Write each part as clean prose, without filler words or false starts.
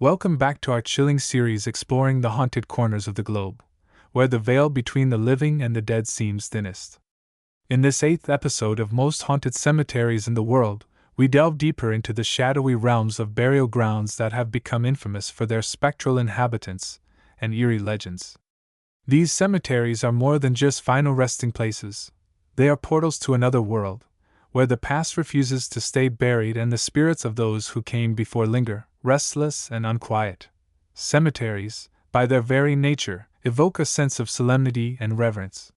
Welcome back to our chilling series exploring the haunted corners of the globe, where the veil between the living and the dead seems thinnest. In this 8th episode of Most Haunted Cemeteries in the World, we delve deeper into the shadowy realms of burial grounds that have become infamous for their spectral inhabitants and eerie legends. These cemeteries are more than just final resting places, they are portals to another world, where the past refuses to stay buried and the spirits of those who came before linger, restless and unquiet. Cemeteries, by their very nature, evoke a sense of solemnity and reverence.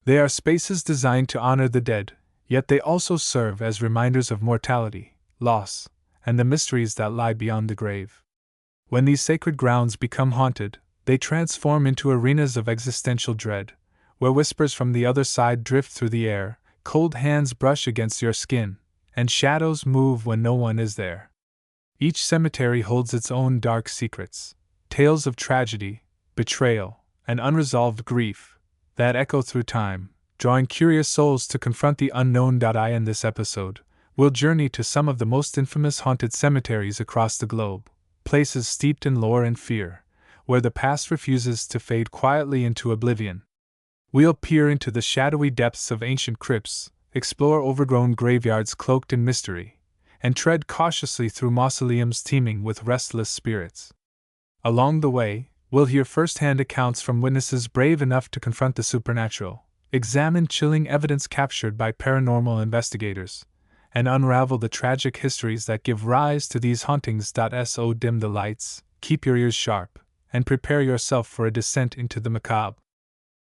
They are spaces designed to honor the dead, yet they also serve as reminders of mortality, loss, and the mysteries that lie beyond the grave. When these sacred grounds become haunted, they transform into arenas of existential dread, where whispers from the other side drift through the air, cold hands brush against your skin, and shadows move when no one is there. Each cemetery holds its own dark secrets, tales of tragedy, betrayal, and unresolved grief that echo through time, drawing curious souls to confront the unknown. In this episode, we'll journey to some of the most infamous haunted cemeteries across the globe, places steeped in lore and fear, where the past refuses to fade quietly into oblivion. We'll peer into the shadowy depths of ancient crypts, explore overgrown graveyards cloaked in mystery, and tread cautiously through mausoleums teeming with restless spirits. Along the way, we'll hear first-hand accounts from witnesses brave enough to confront the supernatural, examine chilling evidence captured by paranormal investigators, and unravel the tragic histories that give rise to these hauntings. So dim the lights, keep your ears sharp, and prepare yourself for a descent into the macabre.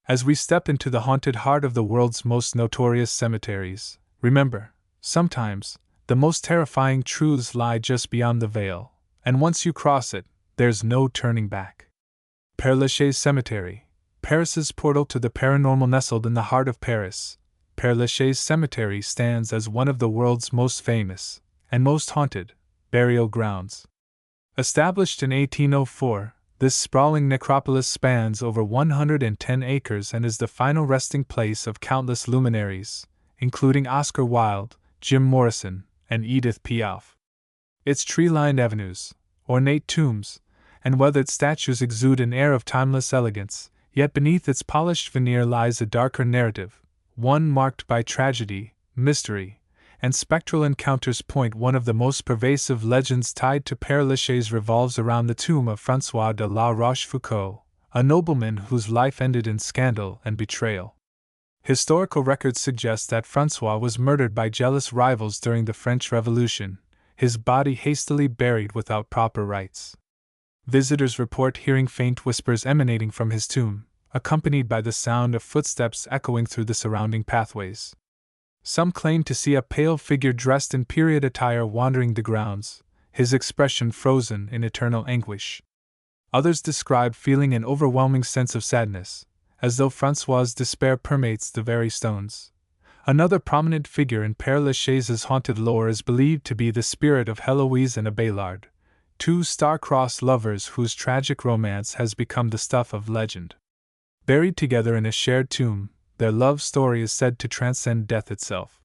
As we step into the haunted heart of the world's most notorious cemeteries, remember, sometimes, the most terrifying truths lie just beyond the veil, and once you cross it, there's no turning back. Père Lachaise Cemetery, Paris's portal to the paranormal. Nestled in the heart of Paris, Père Lachaise Cemetery stands as one of the world's most famous and most haunted burial grounds. Established in 1804, this sprawling necropolis spans over 110 acres and is the final resting place of countless luminaries, including Oscar Wilde, Jim Morrison, and Edith Piaf. Its tree-lined avenues, ornate tombs, and weathered statues exude an air of timeless elegance, yet beneath its polished veneer lies a darker narrative, one marked by tragedy, mystery, and spectral encounters. One of the most pervasive legends tied to Père Lachaise revolves around the tomb of François de la Rochefoucauld, a nobleman whose life ended in scandal and betrayal. Historical records suggest that François was murdered by jealous rivals during the French Revolution, his body hastily buried without proper rites. Visitors report hearing faint whispers emanating from his tomb, accompanied by the sound of footsteps echoing through the surrounding pathways. Some claim to see a pale figure dressed in period attire wandering the grounds, his expression frozen in eternal anguish. Others describe feeling an overwhelming sense of sadness, as though François' despair permeates the very stones. Another prominent figure in Père Lachaise's haunted lore is believed to be the spirit of Héloïse and Abélard, two star-crossed lovers whose tragic romance has become the stuff of legend. Buried together in a shared tomb, their love story is said to transcend death itself.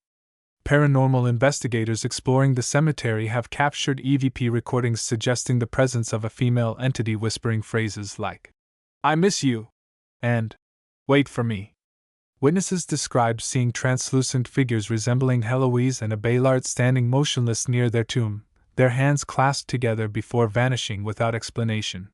Paranormal investigators exploring the cemetery have captured EVP recordings suggesting the presence of a female entity whispering phrases like, "I miss you," and "Wait for me." Witnesses described seeing translucent figures resembling Héloïse and Abélard standing motionless near their tomb, their hands clasped together before vanishing without explanation.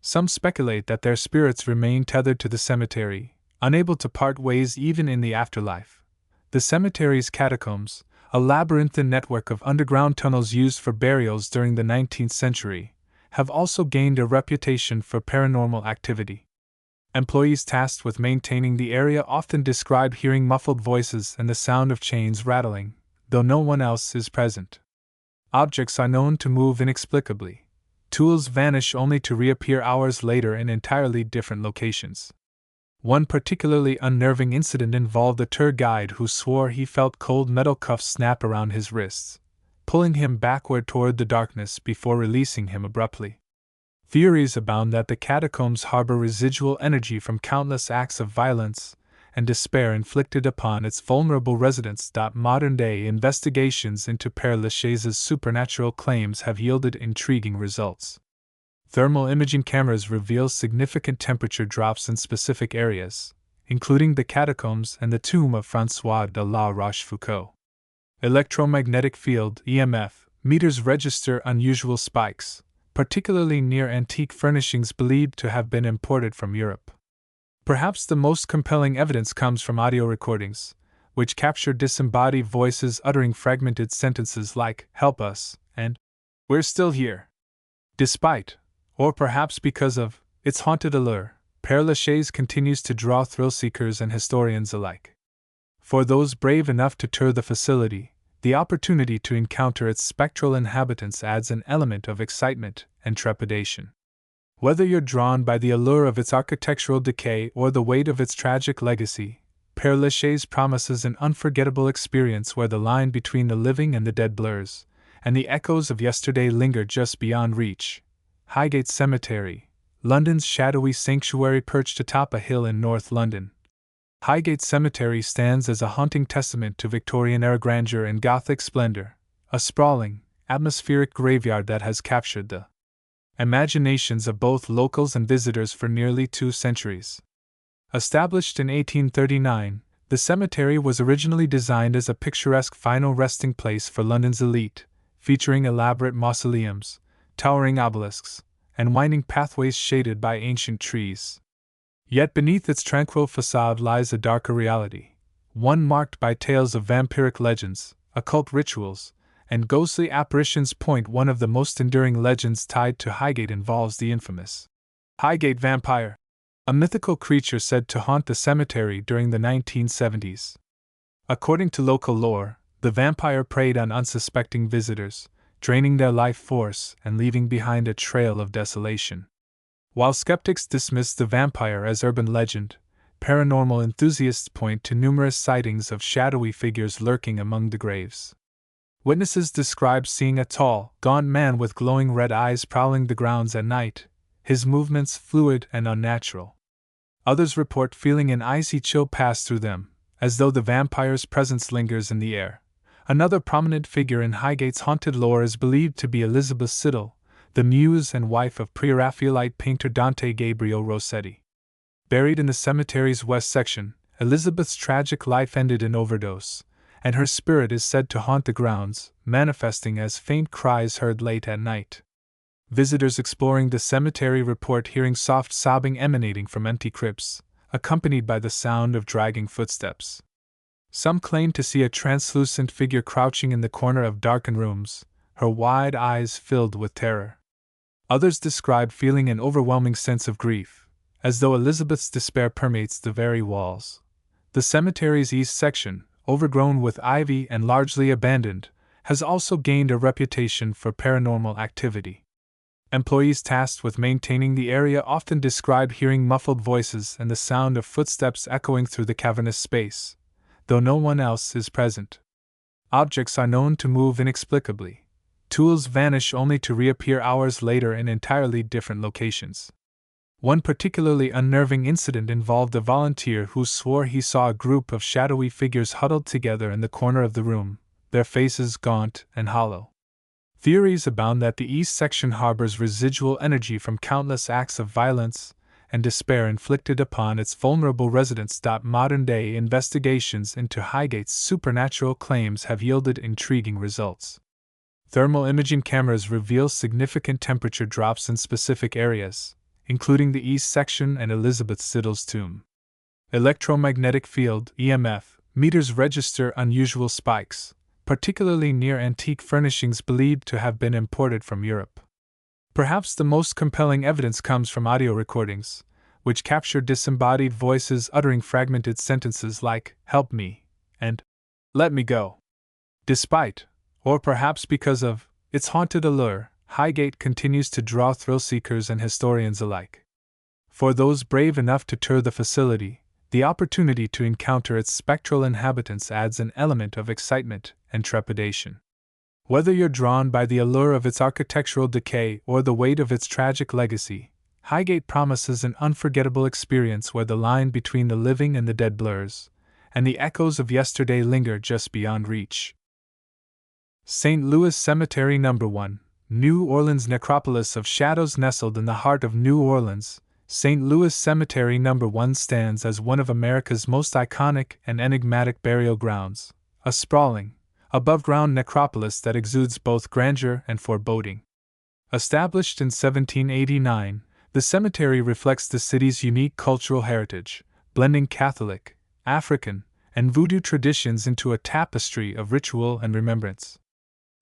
Some speculate that their spirits remain tethered to the cemetery, unable to part ways even in the afterlife. The cemetery's catacombs, a labyrinthine network of underground tunnels used for burials during the 19th century, have also gained a reputation for paranormal activity. Employees tasked with maintaining the area often describe hearing muffled voices and the sound of chains rattling, though no one else is present. Objects are known to move inexplicably. Tools vanish only to reappear hours later in entirely different locations. One particularly unnerving incident involved a tour guide who swore he felt cold metal cuffs snap around his wrists, pulling him backward toward the darkness before releasing him abruptly. Theories abound that the catacombs harbor residual energy from countless acts of violence and despair inflicted upon its vulnerable residents. Modern-day investigations into Père Lachaise's supernatural claims have yielded intriguing results. Thermal imaging cameras reveal significant temperature drops in specific areas, including the catacombs and the tomb of François de la Rochefoucauld. Electromagnetic field (EMF) meters register unusual spikes, particularly near antique furnishings believed to have been imported from Europe. Perhaps the most compelling evidence comes from audio recordings, which capture disembodied voices uttering fragmented sentences like, "Help us," and "We're still here." Despite, or perhaps because of, its haunted allure, Père Lachaise continues to draw thrill-seekers and historians alike. For those brave enough to tour the facility, the opportunity to encounter its spectral inhabitants adds an element of excitement and trepidation. Whether you're drawn by the allure of its architectural decay or the weight of its tragic legacy, Père Lachaise promises an unforgettable experience where the line between the living and the dead blurs, and the echoes of yesterday linger just beyond reach. Highgate Cemetery, London's shadowy sanctuary perched atop a hill in North London. Highgate Cemetery stands as a haunting testament to Victorian-era grandeur and Gothic splendor, a sprawling, atmospheric graveyard that has captured the imaginations of both locals and visitors for nearly 2 centuries. Established in 1839, the cemetery was originally designed as a picturesque final resting place for London's elite, featuring elaborate mausoleums, towering obelisks, and winding pathways shaded by ancient trees. Yet beneath its tranquil facade lies a darker reality, one marked by tales of vampiric legends, occult rituals, and ghostly apparitions. One of the most enduring legends tied to Highgate involves the infamous Highgate vampire, a mythical creature said to haunt the cemetery during the 1970s. According to local lore, the vampire preyed on unsuspecting visitors, draining their life force and leaving behind a trail of desolation. While skeptics dismiss the vampire as urban legend, paranormal enthusiasts point to numerous sightings of shadowy figures lurking among the graves. Witnesses describe seeing a tall, gaunt man with glowing red eyes prowling the grounds at night, his movements fluid and unnatural. Others report feeling an icy chill pass through them, as though the vampire's presence lingers in the air. Another prominent figure in Highgate's haunted lore is believed to be Elizabeth Siddal, the muse and wife of Pre-Raphaelite painter Dante Gabriel Rossetti. Buried in the cemetery's west section, Elizabeth's tragic life ended in overdose, and her spirit is said to haunt the grounds, manifesting as faint cries heard late at night. Visitors exploring the cemetery report hearing soft sobbing emanating from empty crypts, accompanied by the sound of dragging footsteps. Some claim to see a translucent figure crouching in the corner of darkened rooms, her wide eyes filled with terror. Others describe feeling an overwhelming sense of grief, as though Elizabeth's despair permeates the very walls. The cemetery's east section, overgrown with ivy and largely abandoned, has also gained a reputation for paranormal activity. Employees tasked with maintaining the area often describe hearing muffled voices and the sound of footsteps echoing through the cavernous space, though no one else is present. Objects are known to move inexplicably. Tools vanish only to reappear hours later in entirely different locations. One particularly unnerving incident involved a volunteer who swore he saw a group of shadowy figures huddled together in the corner of the room, their faces gaunt and hollow. Theories abound that the east section harbors residual energy from countless acts of violence and despair inflicted upon its vulnerable residents. Modern-day investigations into Highgate's supernatural claims have yielded intriguing results. Thermal imaging cameras reveal significant temperature drops in specific areas, including the east section and Elizabeth Siddal's tomb. Electromagnetic field (EMF) meters register unusual spikes, particularly near antique furnishings believed to have been imported from Europe. Perhaps the most compelling evidence comes from audio recordings, which capture disembodied voices uttering fragmented sentences like, "Help me," and "Let me go." Despite, or perhaps because of, its haunted allure, Highgate continues to draw thrill-seekers and historians alike. For those brave enough to tour the facility, the opportunity to encounter its spectral inhabitants adds an element of excitement and trepidation. Whether you're drawn by the allure of its architectural decay or the weight of its tragic legacy, Highgate promises an unforgettable experience where the line between the living and the dead blurs, and the echoes of yesterday linger just beyond reach. St. Louis Cemetery No. 1, New Orleans necropolis of shadows. Nestled in the heart of New Orleans, St. Louis Cemetery No. 1 stands as one of America's most iconic and enigmatic burial grounds, a sprawling, above-ground necropolis that exudes both grandeur and foreboding. Established in 1789, the cemetery reflects the city's unique cultural heritage, blending Catholic, African, and Voodoo traditions into a tapestry of ritual and remembrance.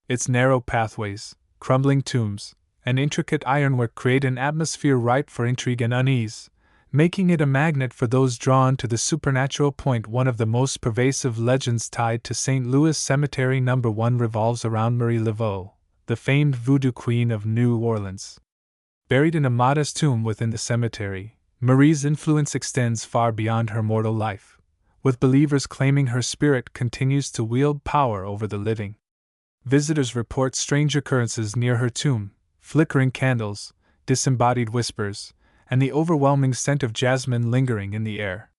Its narrow pathways, crumbling tombs, and intricate ironwork create an atmosphere ripe for intrigue and unease, making it a magnet for those drawn to the supernatural. One of the most pervasive legends tied to St. Louis Cemetery No. 1 revolves around Marie Laveau, the famed Voodoo Queen of New Orleans. Buried in a modest tomb within the cemetery, Marie's influence extends far beyond her mortal life, with believers claiming her spirit continues to wield power over the living. Visitors report strange occurrences near her tomb, flickering candles, disembodied whispers, and the overwhelming scent of jasmine lingering in the air.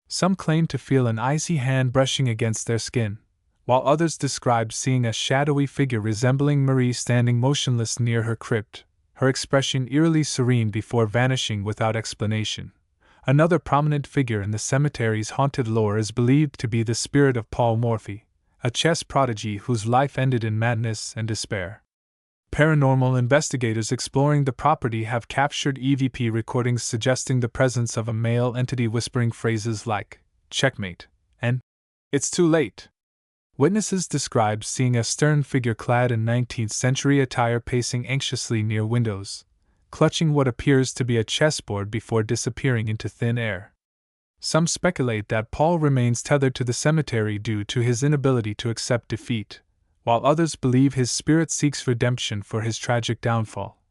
Some claim to feel an icy hand brushing against their skin, while others describe seeing a shadowy figure resembling Marie standing motionless near her crypt, her expression eerily serene before vanishing without explanation. Another prominent figure in the cemetery's haunted lore is believed to be the spirit of Paul Morphy, a chess prodigy whose life ended in madness and despair. Paranormal investigators exploring the property have captured EVP recordings suggesting the presence of a male entity whispering phrases like, "checkmate," and "it's too late." Witnesses describe seeing a stern figure clad in 19th-century attire pacing anxiously near windows, clutching what appears to be a chessboard before disappearing into thin air. Some speculate that Paul remains tethered to the cemetery due to his inability to accept defeat, while others believe his spirit seeks redemption for his tragic downfall.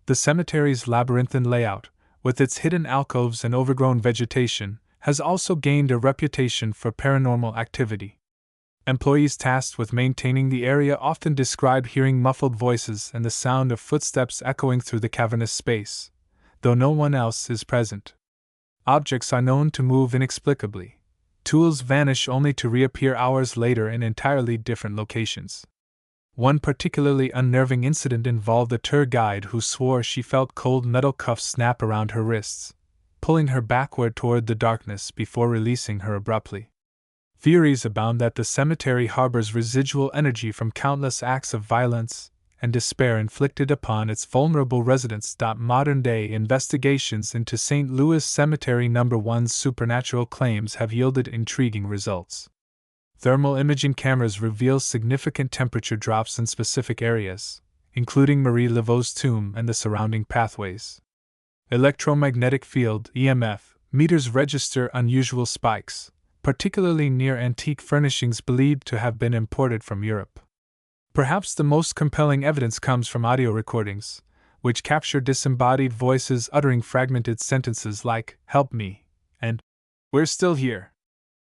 The cemetery's labyrinthine layout, with its hidden alcoves and overgrown vegetation, has also gained a reputation for paranormal activity. Employees tasked with maintaining the area often describe hearing muffled voices and the sound of footsteps echoing through the cavernous space, though no one else is present. Objects are known to move inexplicably. Tools vanish only to reappear hours later in entirely different locations. One particularly unnerving incident involved a tour guide who swore she felt cold metal cuffs snap around her wrists, pulling her backward toward the darkness before releasing her abruptly. Theories abound that the cemetery harbors residual energy from countless acts of violence and despair inflicted upon its vulnerable residents. Modern-day investigations into St. Louis Cemetery No. 1's supernatural claims have yielded intriguing results. Thermal imaging cameras reveal significant temperature drops in specific areas, including Marie Laveau's tomb and the surrounding pathways. Electromagnetic field (EMF) meters register unusual spikes, particularly near antique furnishings believed to have been imported from Europe. Perhaps the most compelling evidence comes from audio recordings, which capture disembodied voices uttering fragmented sentences like, "help me," and "we're still here."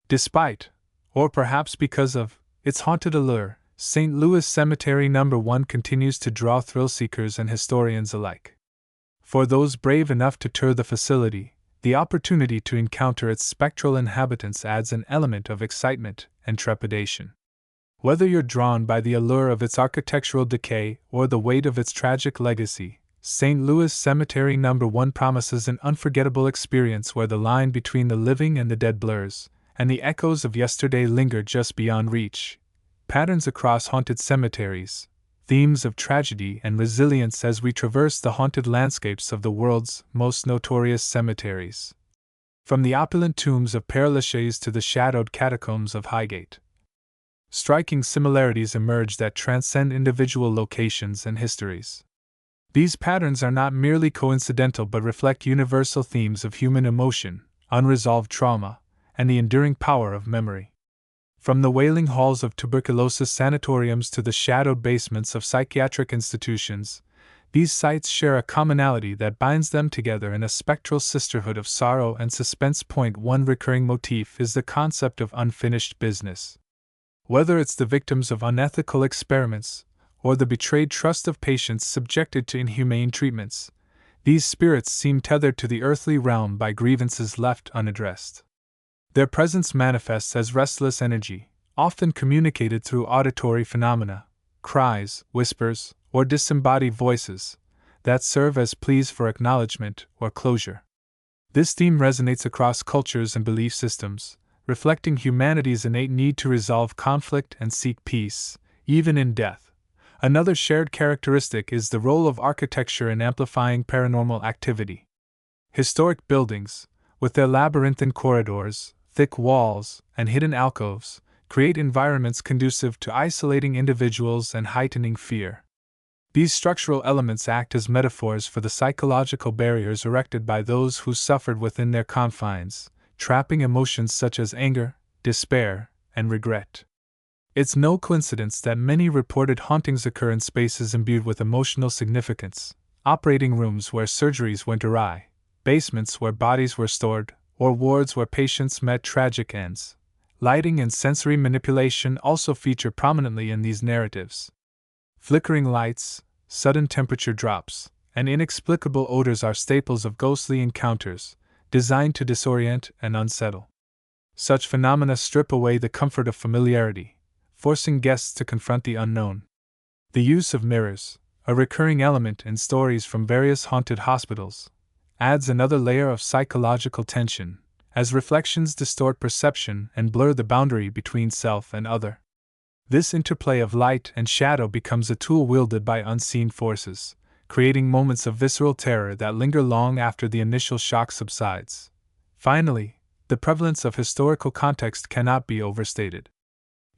Despite, or perhaps because of, its haunted allure, St. Louis Cemetery No. 1 continues to draw thrill-seekers and historians alike. For those brave enough to tour the facility, the opportunity to encounter its spectral inhabitants adds an element of excitement and trepidation. Whether you're drawn by the allure of its architectural decay or the weight of its tragic legacy, St. Louis Cemetery No. 1 promises an unforgettable experience where the line between the living and the dead blurs, and the echoes of yesterday linger just beyond reach. Patterns across haunted cemeteries, themes of tragedy and resilience as we traverse the haunted landscapes of the world's most notorious cemeteries. From the opulent tombs of Père Lachaise to the shadowed catacombs of Highgate, striking similarities emerge that transcend individual locations and histories. These patterns are not merely coincidental but reflect universal themes of human emotion, unresolved trauma, and the enduring power of memory. From the wailing halls of tuberculosis sanatoriums to the shadowed basements of psychiatric institutions, these sites share a commonality that binds them together in a spectral sisterhood of sorrow and suspense. One recurring motif is the concept of unfinished business. Whether it's the victims of unethical experiments, or the betrayed trust of patients subjected to inhumane treatments, these spirits seem tethered to the earthly realm by grievances left unaddressed. Their presence manifests as restless energy, often communicated through auditory phenomena, cries, whispers, or disembodied voices that serve as pleas for acknowledgement or closure. This theme resonates across cultures and belief systems, reflecting humanity's innate need to resolve conflict and seek peace, even in death. Another shared characteristic is the role of architecture in amplifying paranormal activity. Historic buildings, with their labyrinthine corridors, thick walls, and hidden alcoves, create environments conducive to isolating individuals and heightening fear. These structural elements act as metaphors for the psychological barriers erected by those who suffered within their confines, trapping emotions such as anger, despair, and regret. It's no coincidence that many reported hauntings occur in spaces imbued with emotional significance: operating rooms where surgeries went awry, basements where bodies were stored, or wards where patients met tragic ends. Lighting and sensory manipulation also feature prominently in these narratives. Flickering lights, sudden temperature drops, and inexplicable odors are staples of ghostly encounters, designed to disorient and unsettle. Such phenomena strip away the comfort of familiarity, forcing guests to confront the unknown. The use of mirrors, a recurring element in stories from various haunted hospitals, adds another layer of psychological tension, as reflections distort perception and blur the boundary between self and other. This interplay of light and shadow becomes a tool wielded by unseen forces, creating moments of visceral terror that linger long after the initial shock subsides. Finally, the prevalence of historical context cannot be overstated.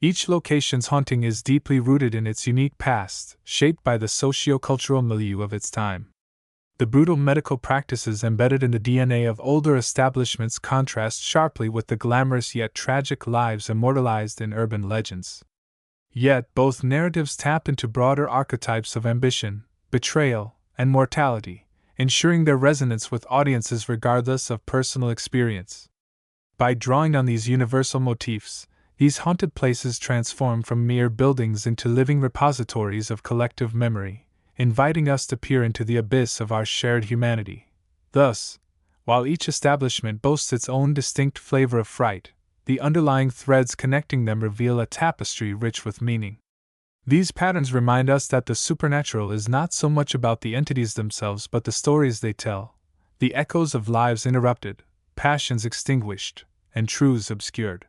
Each location's haunting is deeply rooted in its unique past, shaped by the socio-cultural milieu of its time. The brutal medical practices embedded in the DNA of older establishments contrast sharply with the glamorous yet tragic lives immortalized in urban legends. Yet both narratives tap into broader archetypes of ambition, betrayal, and mortality, ensuring their resonance with audiences regardless of personal experience. By drawing on these universal motifs, these haunted places transform from mere buildings into living repositories of collective memory, inviting us to peer into the abyss of our shared humanity. Thus, while each establishment boasts its own distinct flavor of fright, the underlying threads connecting them reveal a tapestry rich with meaning. These patterns remind us that the supernatural is not so much about the entities themselves but the stories they tell, the echoes of lives interrupted, passions extinguished, and truths obscured.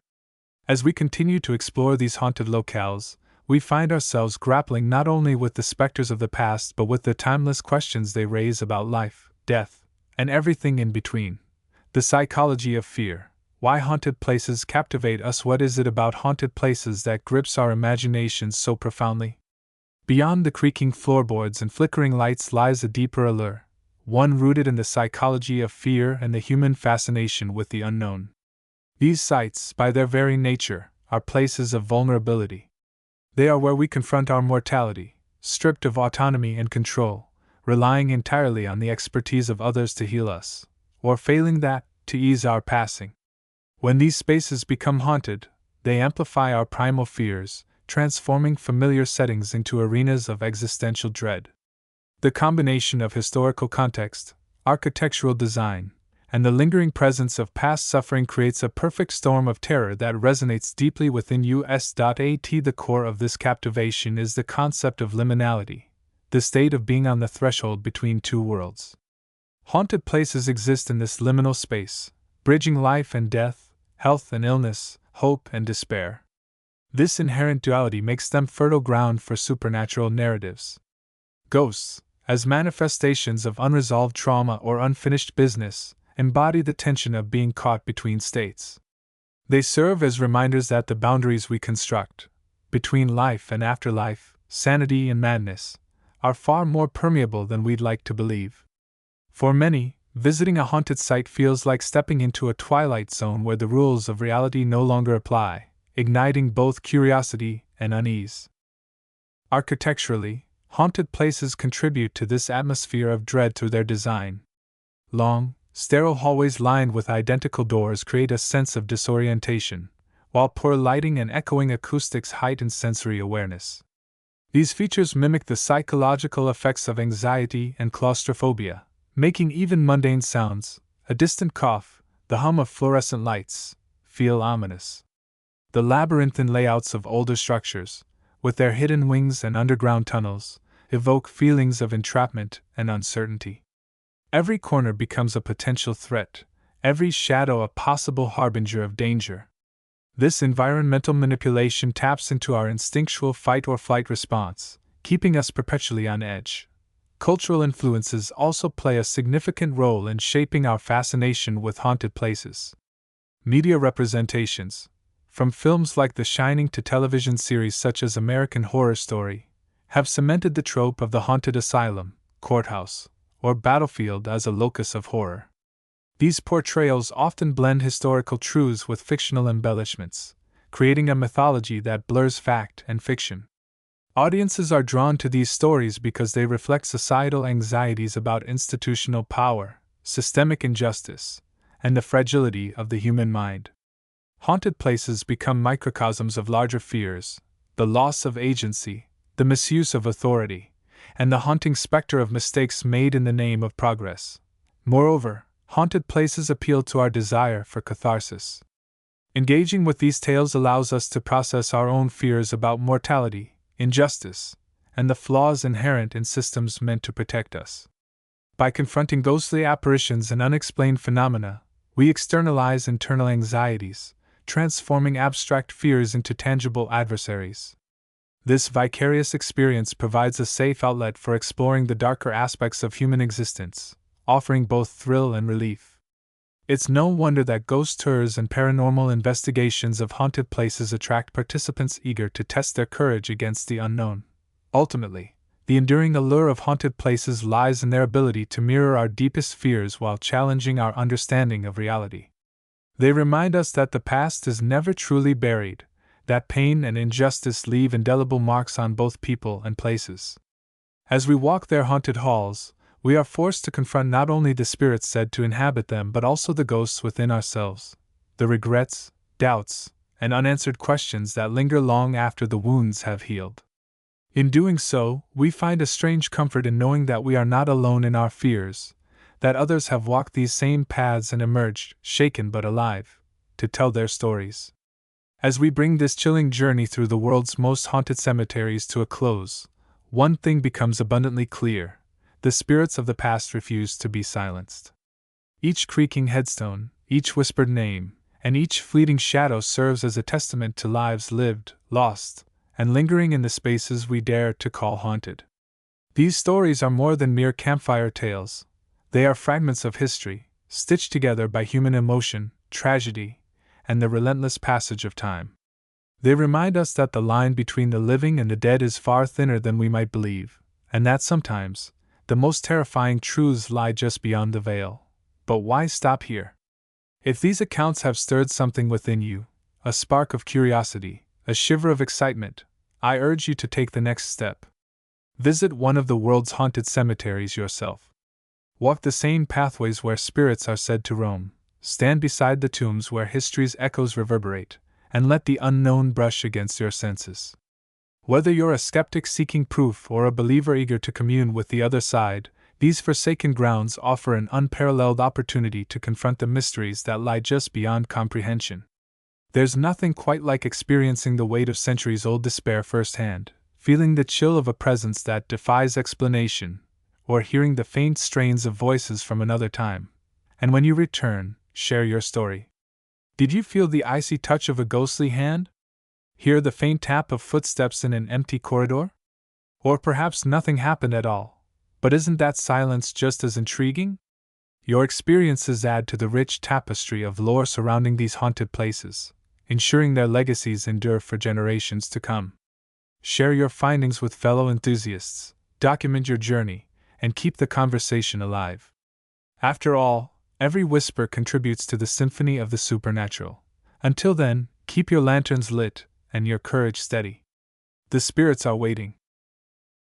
As we continue to explore these haunted locales, we find ourselves grappling not only with the specters of the past but with the timeless questions they raise about life, death, and everything in between. The psychology of fear. Why haunted places captivate us? What is it about haunted places that grips our imaginations so profoundly? Beyond the creaking floorboards and flickering lights lies a deeper allure, one rooted in the psychology of fear and the human fascination with the unknown. These sites, by their very nature, are places of vulnerability. They are where we confront our mortality, stripped of autonomy and control, relying entirely on the expertise of others to heal us, or failing that, to ease our passing. When these spaces become haunted, they amplify our primal fears, transforming familiar settings into arenas of existential dread. The combination of historical context, architectural design, and the lingering presence of past suffering creates a perfect storm of terror that resonates deeply within us. The core of this captivation is the concept of liminality, the state of being on the threshold between two worlds. Haunted places exist in this liminal space, bridging life and death, health and illness, hope and despair. This inherent duality makes them fertile ground for supernatural narratives. Ghosts, as manifestations of unresolved trauma or unfinished business, embody the tension of being caught between states. They serve as reminders that the boundaries we construct, between life and afterlife, sanity and madness, are far more permeable than we'd like to believe. For many, visiting a haunted site feels like stepping into a twilight zone where the rules of reality no longer apply, igniting both curiosity and unease. Architecturally, haunted places contribute to this atmosphere of dread through their design. Long, sterile hallways lined with identical doors create a sense of disorientation, while poor lighting and echoing acoustics heighten sensory awareness. These features mimic the psychological effects of anxiety and claustrophobia, making even mundane sounds, a distant cough, the hum of fluorescent lights, feel ominous. The labyrinthine layouts of older structures, with their hidden wings and underground tunnels, evoke feelings of entrapment and uncertainty. Every corner becomes a potential threat, every shadow a possible harbinger of danger. This environmental manipulation taps into our instinctual fight or flight response, keeping us perpetually on edge. Cultural influences also play a significant role in shaping our fascination with haunted places. Media representations, from films like The Shining to television series such as American Horror Story, have cemented the trope of the haunted asylum, courthouse, or battlefield as a locus of horror. These portrayals often blend historical truths with fictional embellishments, creating a mythology that blurs fact and fiction. Audiences are drawn to these stories because they reflect societal anxieties about institutional power, systemic injustice, and the fragility of the human mind. Haunted places become microcosms of larger fears: the loss of agency, the misuse of authority, and the haunting specter of mistakes made in the name of progress. Moreover, haunted places appeal to our desire for catharsis. Engaging with these tales allows us to process our own fears about mortality, injustice, and the flaws inherent in systems meant to protect us. By confronting ghostly apparitions and unexplained phenomena, we externalize internal anxieties, transforming abstract fears into tangible adversaries. This vicarious experience provides a safe outlet for exploring the darker aspects of human existence, offering both thrill and relief. It's no wonder that ghost tours and paranormal investigations of haunted places attract participants eager to test their courage against the unknown. Ultimately, the enduring allure of haunted places lies in their ability to mirror our deepest fears while challenging our understanding of reality. They remind us that the past is never truly buried, that pain and injustice leave indelible marks on both people and places. As we walk their haunted halls, we are forced to confront not only the spirits said to inhabit them but also the ghosts within ourselves, the regrets, doubts, and unanswered questions that linger long after the wounds have healed. In doing so, we find a strange comfort in knowing that we are not alone in our fears, that others have walked these same paths and emerged, shaken but alive, to tell their stories. As we bring this chilling journey through the world's most haunted cemeteries to a close, one thing becomes abundantly clear: the spirits of the past refuse to be silenced. Each creaking headstone, each whispered name, and each fleeting shadow serves as a testament to lives lived, lost, and lingering in the spaces we dare to call haunted. These stories are more than mere campfire tales. They are fragments of history, stitched together by human emotion, tragedy, and the relentless passage of time. They remind us that the line between the living and the dead is far thinner than we might believe, and that sometimes the most terrifying truths lie just beyond the veil. But why stop here? If these accounts have stirred something within you, a spark of curiosity, a shiver of excitement, I urge you to take the next step. Visit one of the world's haunted cemeteries yourself. Walk the same pathways where spirits are said to roam. Stand beside the tombs where history's echoes reverberate, and let the unknown brush against your senses. Whether you're a skeptic seeking proof or a believer eager to commune with the other side, these forsaken grounds offer an unparalleled opportunity to confront the mysteries that lie just beyond comprehension. There's nothing quite like experiencing the weight of centuries-old despair firsthand, feeling the chill of a presence that defies explanation, or hearing the faint strains of voices from another time. And when you return, share your story. Did you feel the icy touch of a ghostly hand? Hear the faint tap of footsteps in an empty corridor? Or perhaps nothing happened at all, but isn't that silence just as intriguing? Your experiences add to the rich tapestry of lore surrounding these haunted places, ensuring their legacies endure for generations to come. Share your findings with fellow enthusiasts, document your journey, and keep the conversation alive. After all, every whisper contributes to the symphony of the supernatural. Until then, keep your lanterns lit and your courage steady. The spirits are waiting.